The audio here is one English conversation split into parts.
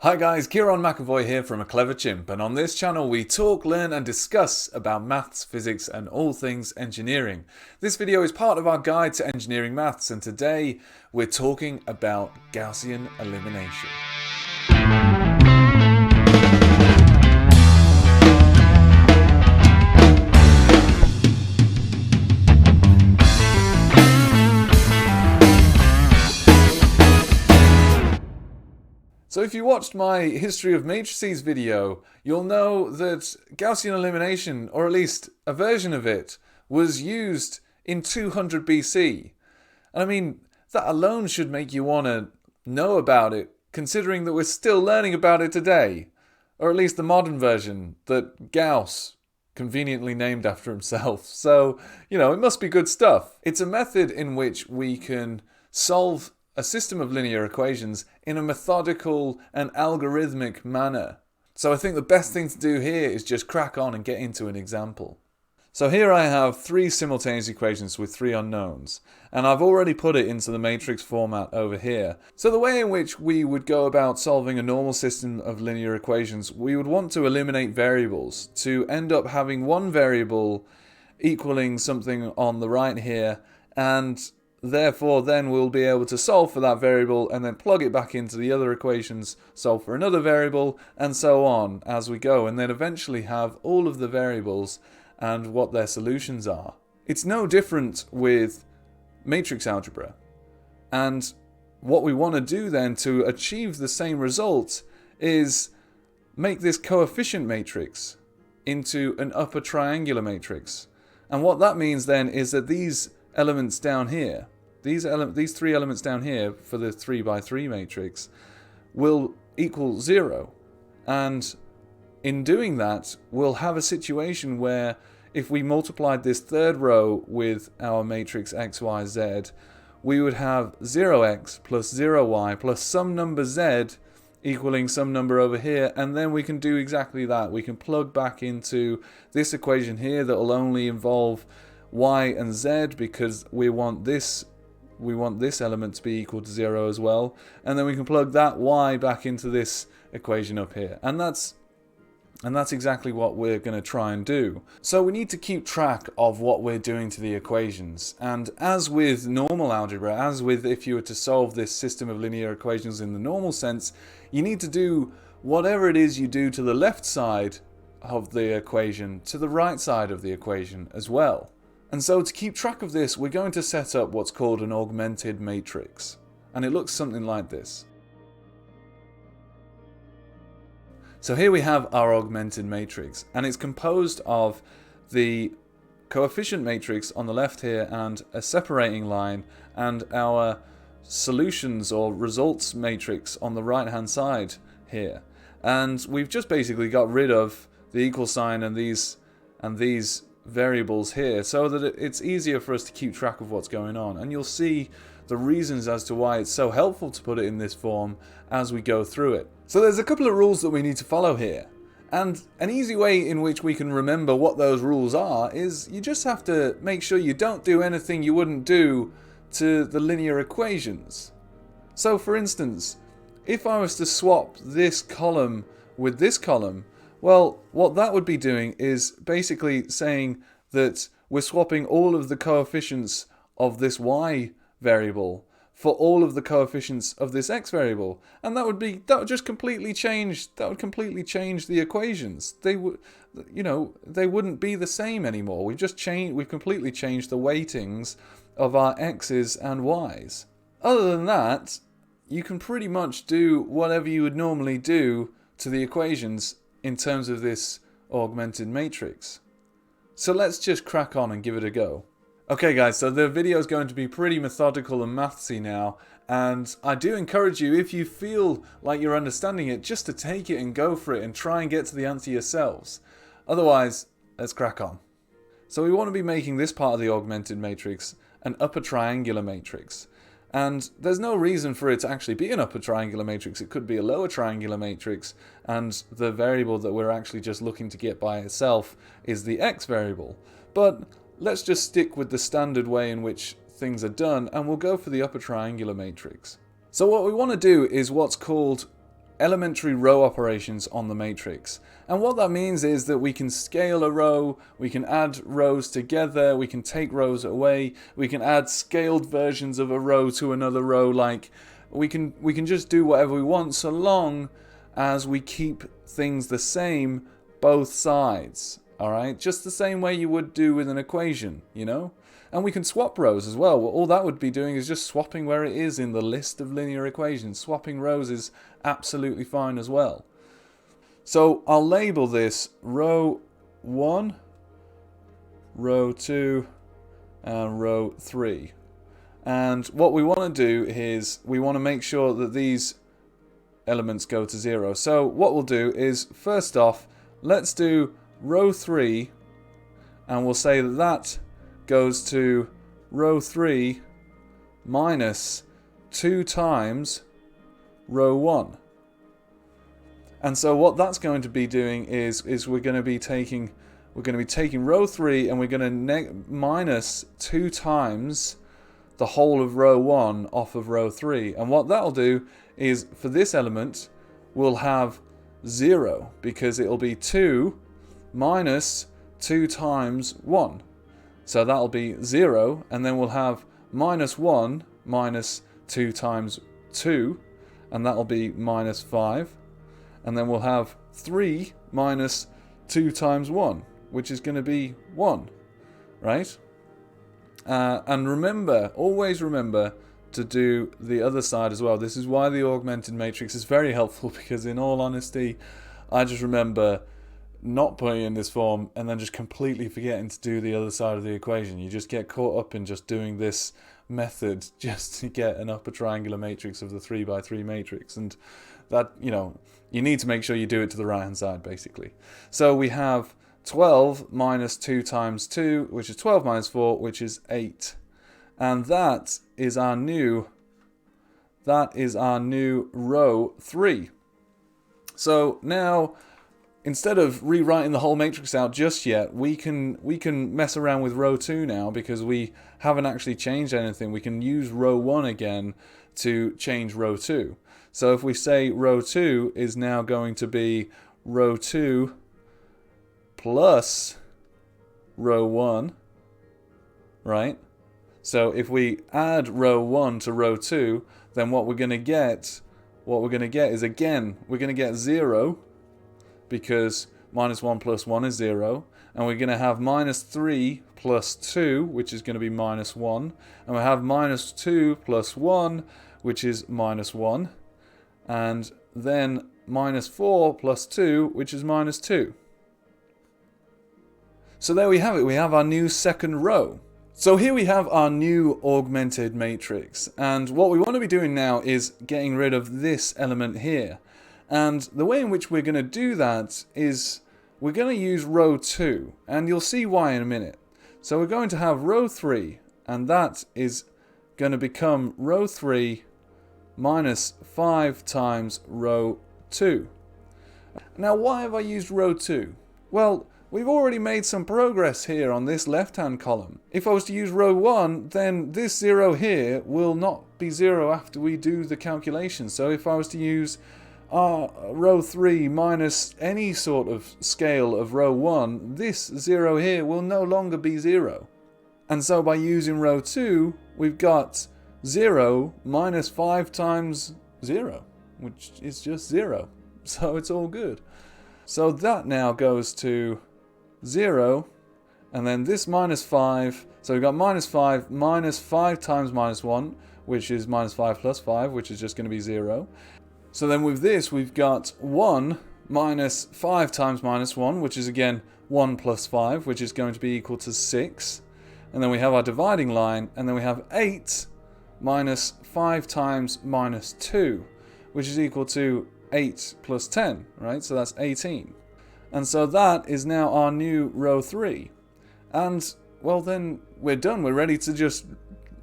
Hi guys, Kieran McAvoy here from A Clever Chimp, and on this channel we talk, learn and discuss about maths, physics and all things engineering. This video is part of our guide to engineering maths, and today we're talking about Gaussian elimination. So if you watched my History of Matrices video, you'll know that Gaussian elimination, or at least a version of it, was used in 200 BC. And I mean, that alone should make you want to know about it, considering that we're still learning about it today. Or at least the modern version that Gauss conveniently named after himself. So, it must be good stuff. It's a method in which we can solve a system of linear equations in a methodical and algorithmic manner. So I think the best thing to do here is just crack on and get into an example. So here I have three simultaneous equations with three unknowns, and I've already put it into the matrix format over here. So the way in which we would go about solving a normal system of linear equations, we would want to eliminate variables to end up having one variable equaling something on the right here, and therefore, then we'll be able to solve for that variable and then plug it back into the other equations, solve for another variable, and so on as we go, and then eventually have all of the variables and what their solutions are. It's no different with matrix algebra. And what we want to do then to achieve the same result is make this coefficient matrix into an upper triangular matrix. And what that means then is that these elements down here, these three elements down here for the 3 by 3 matrix will equal 0. And in doing that, we'll have a situation where if we multiplied this third row with our matrix x, y, z, we would have 0x plus 0y plus some number z equaling some number over here, and then we can do exactly that. We can plug back into this equation here that will only involve y and z because we want this element to be equal to 0 as well, and then we can plug that y back into this equation up here, and that's exactly what we're going to try and do. So we need to keep track of what we're doing to the equations, and as with normal algebra, as with if you were to solve this system of linear equations in the normal sense, you need to do whatever it is you do to the left side of the equation to the right side of the equation as well. And so to keep track of this, we're going to set up what's called an augmented matrix. And it looks something like this. So here we have our augmented matrix, and it's composed of the coefficient matrix on the left here and a separating line, and our solutions or results matrix on the right hand side here. And we've just basically got rid of the equal sign and these variables here so that it's easier for us to keep track of what's going on, and you'll see the reasons as to why it's so helpful to put it in this form as we go through it. So there's a couple of rules that we need to follow here, and an easy way in which we can remember what those rules are is you just have to make sure you don't do anything you wouldn't do to the linear equations. So for instance, if I was to swap this column with this column, well, what that would be doing is basically saying that we're swapping all of the coefficients of this y variable for all of the coefficients of this x variable, and that would just completely change the equations. They wouldn't be the same anymore. We've completely changed the weightings of our x's and y's. Other than that, you can pretty much do whatever you would normally do to the equations in terms of this augmented matrix. So let's just crack on and give it a go. Okay guys, so the video is going to be pretty methodical and mathsy now, and I do encourage you, if you feel like you're understanding it, just to take it and go for it and try and get to the answer yourselves. Otherwise, let's crack on. So we want to be making this part of the augmented matrix an upper triangular matrix. And there's no reason for it to actually be an upper triangular matrix. It could be a lower triangular matrix, and the variable that we're actually just looking to get by itself is the x variable. But let's just stick with the standard way in which things are done, and we'll go for the upper triangular matrix. So what we want to do is what's called elementary row operations on the matrix. And what that means is that we can scale a row, we can add rows together, we can take rows away, we can add scaled versions of a row to another row, like we can just do whatever we want so long as we keep things the same both sides. Alright? Just the same way you would do with an equation, you know? And we can swap rows as well. All that would be doing is just swapping where it is in the list of linear equations. Swapping rows is absolutely fine as well. So I'll label this row 1, row 2, and row 3. And what we want to do is we want to make sure that these elements go to 0. So what we'll do is, first off, let's do row 3, and we'll say that that goes to row 3 minus 2 times row 1. And so what that's going to be doing is we're going to be taking row 3 and we're going to minus 2 times the whole of row 1 off of row 3. And what that'll do is, for this element, we'll have 0, because it'll be 2 minus 2 times 1. So that'll be 0, and then we'll have minus 1 minus 2 times 2, and that'll be minus 5. And then we'll have 3 minus 2 times 1, which is going to be 1, right? And remember, always remember to do the other side as well. This is why the augmented matrix is very helpful, because in all honesty, I just remember not putting in this form and then just completely forgetting to do the other side of the equation. You just get caught up in just doing this method just to get an upper triangular matrix of the 3 by 3 matrix, and that, you know, you need to make sure you do it to the right hand side basically. So we have 12 minus 2 times 2, which is 12 minus 4, which is 8. And that is our new row 3. So now, instead of rewriting the whole matrix out just yet, we can mess around with row 2 now, because we haven't actually changed anything. We can use row 1 again to change row 2. So if we say row 2 is now going to be row 2 plus row 1, right? So if we add row 1 to row 2, then what we're going to get is, again, we're going to get 0, because minus 1 plus 1 is 0, and we're going to have minus 3 plus 2, which is going to be minus 1, and we have minus 2 plus 1, which is minus 1, and then minus 4 plus 2, which is minus 2. So there we have it. We have our new second row. So here we have our new augmented matrix, and what we want to be doing now is getting rid of this element here. And the way in which we're going to do that is we're going to use row 2, and you'll see why in a minute. So we're going to have row 3, and that is going to become row 3 minus 5 times row 2. Now, why have I used row 2? Well, we've already made some progress here on this left-hand column. If I was to use row 1, then this 0 here will not be 0 after we do the calculation. So if I was to use row 3 minus any sort of scale of row 1, this 0 here will no longer be 0. And so by using row 2, we've got 0 minus 5 times 0, which is just 0. So it's all good. So that now goes to 0, and then this minus 5, so we've got minus 5 times minus 1, which is minus 5 plus 5, which is just going to be 0. So then with this, we've got 1 minus 5 times minus 1, which is again 1 plus 5, which is going to be equal to 6. And then we have our dividing line, and then we have 8 minus 5 times minus 2, which is equal to 8 plus 10, right? So that's 18. And so that is now our new row 3. And, well, then we're done. We're ready to just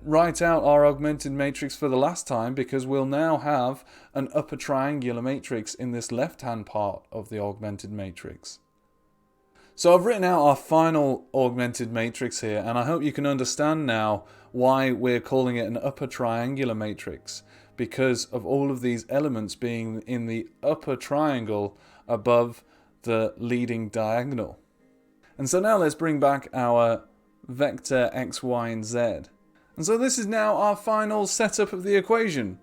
write out our augmented matrix for the last time, because we'll now have an upper triangular matrix in this left-hand part of the augmented matrix. So I've written out our final augmented matrix here, and I hope you can understand now why we're calling it an upper triangular matrix. because of all of these elements being in the upper triangle above the leading diagonal. And so now let's bring back our vector x, y, and z. And so this is now our final setup of the equation.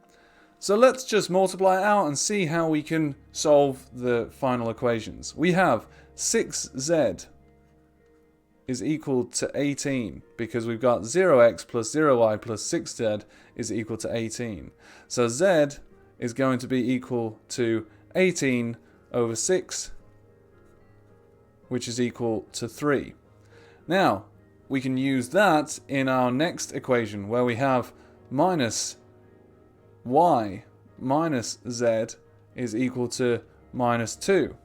So let's just multiply it out and see how we can solve the final equations. We have 6z is equal to 18 because we've got 0x plus 0y plus 6z is equal to 18. So z is going to be equal to 18 over 6, which is equal to 3. Now, we can use that in our next equation where we have minus y minus z is equal to minus 2.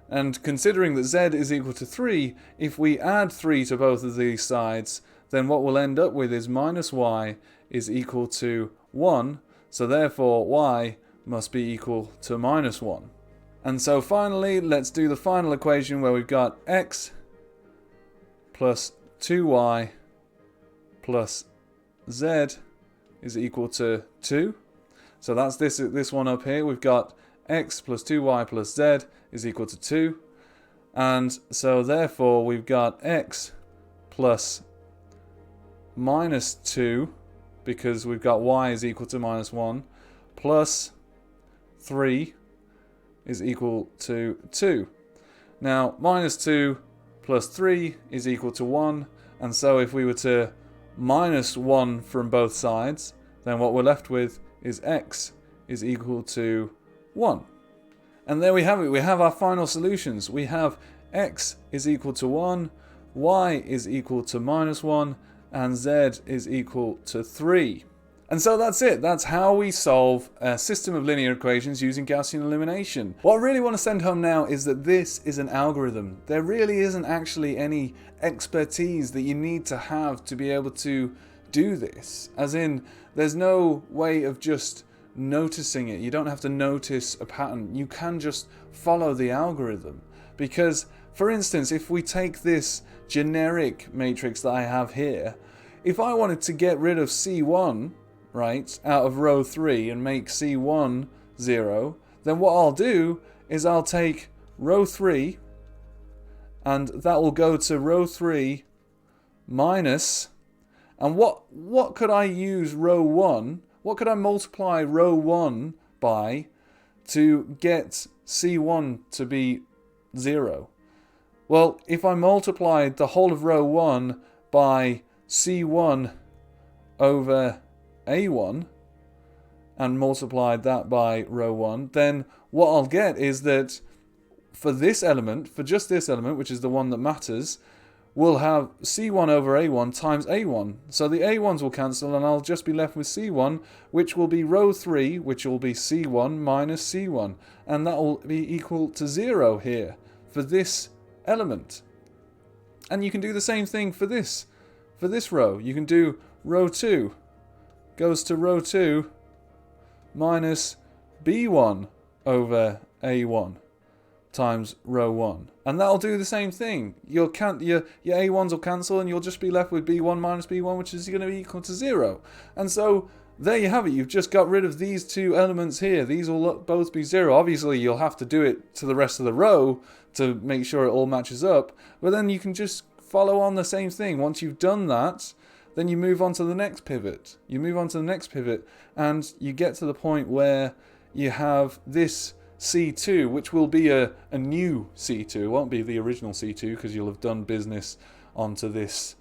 And considering that z is equal to 3, if we add 3 to both of these sides, then what we'll end up with is minus y is equal to 1. So therefore y must be equal to minus 1. And so finally, let's do the final equation where we've got x plus 2y plus z is equal to 2. So that's this one up here. We've got x plus 2y plus z is equal to 2. And so therefore we've got x plus minus 2, because we've got y is equal to minus 1, plus 3 is equal to 2. Now, minus 2 plus 3 is equal to 1. And so if we were to minus 1 from both sides, then what we're left with is x is equal to 1. And there we have it. We have our final solutions. We have x is equal to 1, y is equal to minus 1, and z is equal to 3. And so that's it. That's how we solve a system of linear equations using Gaussian elimination. What I really want to send home now is that this is an algorithm. There really isn't actually any expertise that you need to have to be able to do this. As in, there's no way of just noticing it. You don't have to notice a pattern. You can just follow the algorithm. Because, for instance, if we take this generic matrix that I have here, if I wanted to get rid of C1, right, out of row 3 and make C1 0, then what I'll do is I'll take row 3 and that will go to row 3 minus, and what could I use row 1, what could I multiply row 1 by to get C1 to be 0? Well, if I multiplied the whole of row 1 by C1 over A1 and multiplied that by row 1, then what I'll get is that for this element, for just this element, which is the one that matters, we'll have C1 over A1 times A1. So the A1s will cancel and I'll just be left with C1, which will be row 3, which will be C1 minus C1. And that will be equal to 0 here for this element. And you can do the same thing for this row. You can do row 2 goes to row 2 minus B1 over A1 times row 1. And that'll do the same thing. Your A1s will cancel and you'll just be left with B1 minus B1, which is going to be equal to 0. And so there you have it. You've just got rid of these two elements here. These will both be 0. Obviously, you'll have to do it to the rest of the row to make sure it all matches up. But then you can just follow on the same thing. Once you've done that, then you move on to the next pivot. You move on to the next pivot and you get to the point where you have this C2, which will be a new C2. It won't be the original C2 because you'll have done business onto this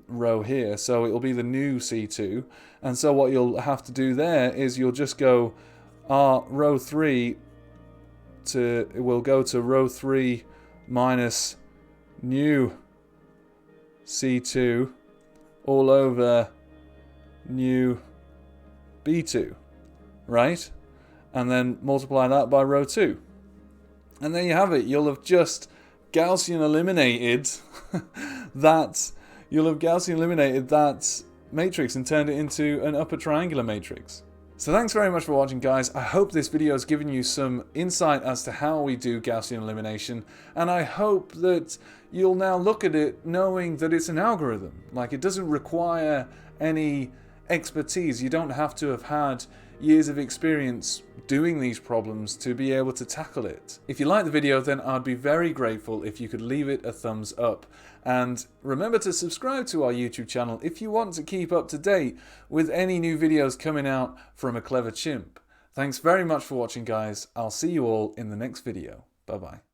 row here. So it will be the new C2. And so what you'll have to do there is you'll just go row 3 will go to row 3 minus new C2 all over new B2, right? And then multiply that by row 2. And there you have it. You'll have just Gaussian eliminated that matrix and turned it into an upper triangular matrix. So thanks very much for watching, guys. I hope this video has given you some insight as to how we do Gaussian elimination, and I hope that you'll now look at it knowing that it's an algorithm. Like, it doesn't require any expertise. You don't have to have had years of experience doing these problems to be able to tackle it. If you like the video, then I'd be very grateful if you could leave it a thumbs up. And remember to subscribe to our YouTube channel if you want to keep up to date with any new videos coming out from a clever chimp. Thanks very much for watching, guys. I'll see you all in the next video. Bye-bye.